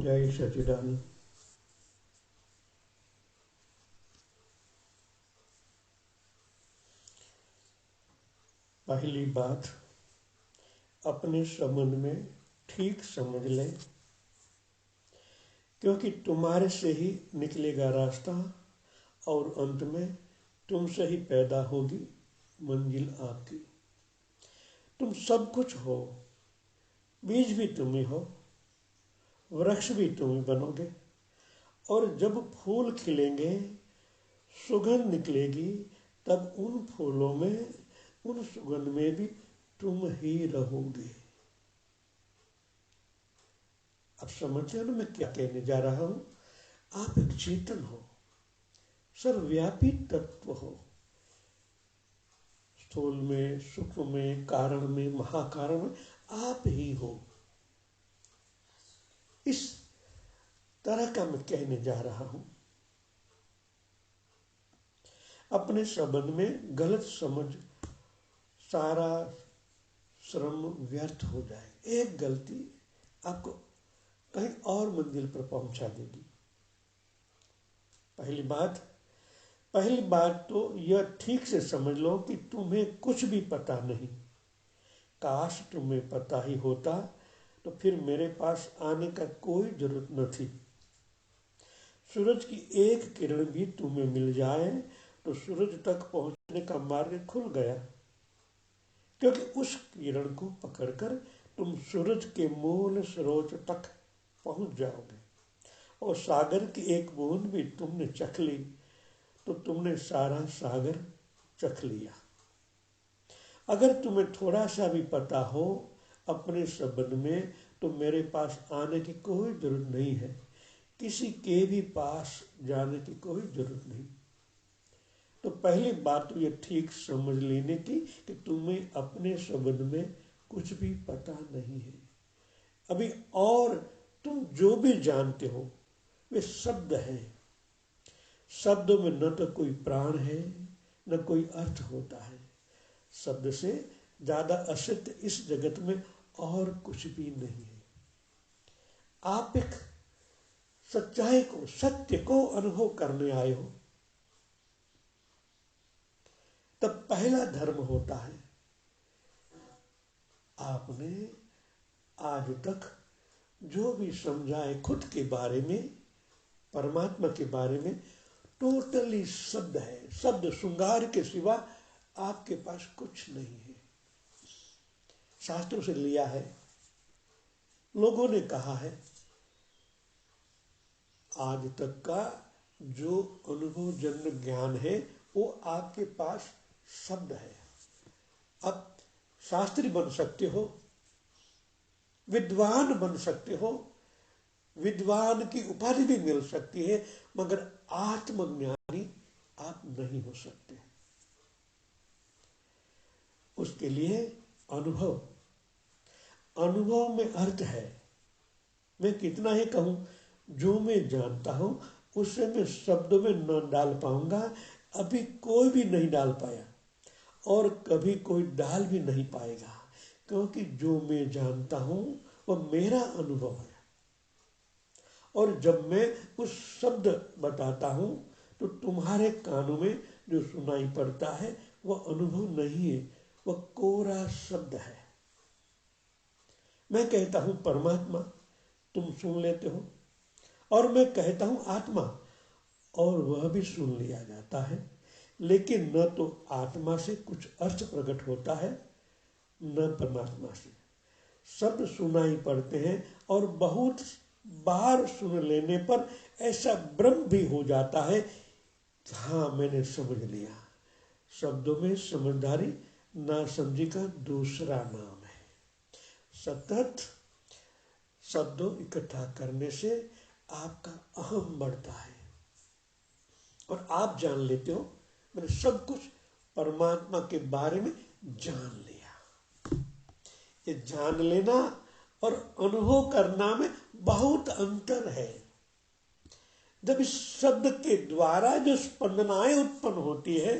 जय सच्चिदानंद। पहली बात, अपने संबंध में ठीक समझ लें, क्योंकि तुम्हारे से ही निकलेगा रास्ता और अंत में तुमसे ही पैदा होगी मंजिल आपकी। तुम सब कुछ हो, बीज भी तुम ही हो, वृक्ष भी तुम ही बनोगे, और जब फूल खिलेंगे, सुगंध निकलेगी, तब उन फूलों में, उन सुगंध में भी तुम ही रहोगे। अब समझते हो ना मैं क्या कहने जा रहा हूं? आप एक चेतन हो, सर्वव्यापी तत्व हो, स्थूल में, सूक्ष्म में, कारण में, महाकारण में आप ही हो। इस तरह का मैं कहने जा रहा हूं। अपने संबंध में गलत समझ, सारा श्रम व्यर्थ हो जाए। एक गलती आपको कहीं और मंजिल पर पहुंचा देगी। पहली बात तो यह ठीक से समझ लो कि तुम्हें कुछ भी पता नहीं। काश तुम्हें पता ही होता तो फिर मेरे पास आने का कोई जरूरत न थी। सूरज की एक किरण भी तुम्हें मिल जाए तो सूरज तक पहुंचने का मार्ग खुल गया, क्योंकि उस किरण को पकड़कर तुम सूरज के मूल स्रोत तक पहुंच जाओगे। और सागर की एक बूंद भी तुमने चख ली तो तुमने सारा सागर चख लिया। अगर तुम्हें थोड़ा सा भी पता हो अपने संबंध में, तो मेरे पास आने की कोई जरूरत नहीं है, किसी के भी पास जाने की कोई जरूरत नहीं। तो पहली बात तो ये ठीक समझ लेने की कि तुम्हें अपने संबंध में कुछ भी पता नहीं है अभी, और तुम जो भी जानते हो वे शब्द हैं। शब्दों में न तो कोई प्राण है न कोई अर्थ होता है। शब्द से ज्यादा असत्य इस जगत में और कुछ भी नहीं है। आप एक सच्चाई को, सत्य को अनुभव करने आए हो, तब पहला धर्म होता है, आपने आज तक जो भी समझा है खुद के बारे में, परमात्मा के बारे में, टोटली शब्द है। शब्द श्रृंगार के सिवा आपके पास कुछ नहीं है। शास्त्रों से लिया है, लोगों ने कहा है, आज तक का जो अनुभव जन्य ज्ञान है वो आपके पास शब्द है। अब शास्त्री बन सकते हो, विद्वान बन सकते हो, विद्वान की उपाधि भी मिल सकती है, मगर आत्मज्ञानी आप नहीं हो सकते। उसके लिए अनुभव में अर्थ है। मैं कितना ही कहूं, जो मैं जानता हूं उसे मैं शब्दों में न डाल पाऊंगा। अभी कोई भी नहीं डाल पाया और कभी कोई डाल भी नहीं पाएगा, क्योंकि जो मैं जानता हूं वह मेरा अनुभव है। और जब मैं उस शब्द बताता हूं तो तुम्हारे कानों में जो सुनाई पड़ता है वह अनुभव नहीं है, वह कोरा शब्द है। मैं कहता हूं परमात्मा, तुम सुन लेते हो, और मैं कहता हूं आत्मा, और वह भी सुन लिया जाता है। लेकिन न तो आत्मा से कुछ अर्थ प्रकट होता है न परमात्मा से। शब्द सुनाई पड़ते हैं और बहुत बार सुन लेने पर ऐसा भ्रम भी हो जाता है, हाँ मैंने समझ लिया। शब्दों में समझदारी ना समझी का दूसरा नाम है। सतत शब्दों इकट्ठा करने से आपका अहम बढ़ता है और आप जान लेते हो मैंने सब कुछ परमात्मा के बारे में जान लिया। ये जान लेना और अनुभव करना में बहुत अंतर है। जब इस शब्द के द्वारा जो स्पंदनाएं उत्पन्न होती है,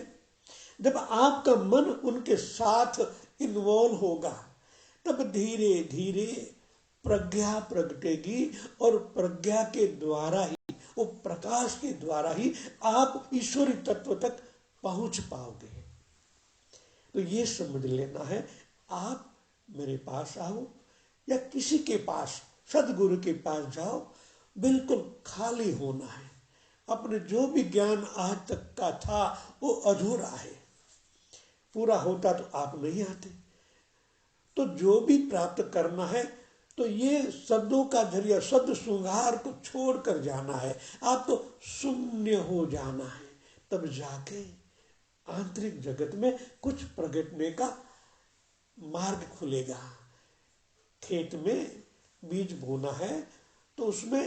जब आपका मन उनके साथ इन्वॉल्व होगा, तब धीरे धीरे प्रज्ञा प्रगटेगी और प्रज्ञा के द्वारा ही, वो प्रकाश के द्वारा ही आप ईश्वरी तत्व तक पहुंच पाओगे। तो ये समझ लेना है, आप मेरे पास आओ या किसी के पास, सदगुरु के पास जाओ, बिल्कुल खाली होना है। अपने जो भी ज्ञान आज तक का था वो अधूरा है, पूरा होता तो आप नहीं आते। तो जो भी प्राप्त करना है तो ये शब्दों का जरिया, शब्द श्रृंगार को छोड़कर जाना है। आपको शून्य हो जाना है, तब जाके आंतरिक जगत में कुछ प्रगटने का मार्ग खुलेगा। खेत में बीज बोना है तो उसमें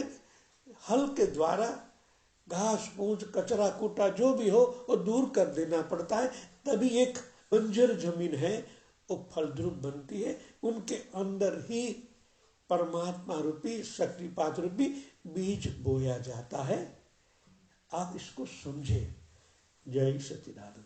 हल के द्वारा घास फूस कचरा कूटा जो भी हो वो दूर कर देना पड़ता है, तभी एक बंजर जमीन है वो फलद्रुप बनती है। उनके अंदर ही परमात्मा रूपी शक्तिपात रूपी बीज बोया जाता है। आप इसको समझे। जय सच्चिदानंद।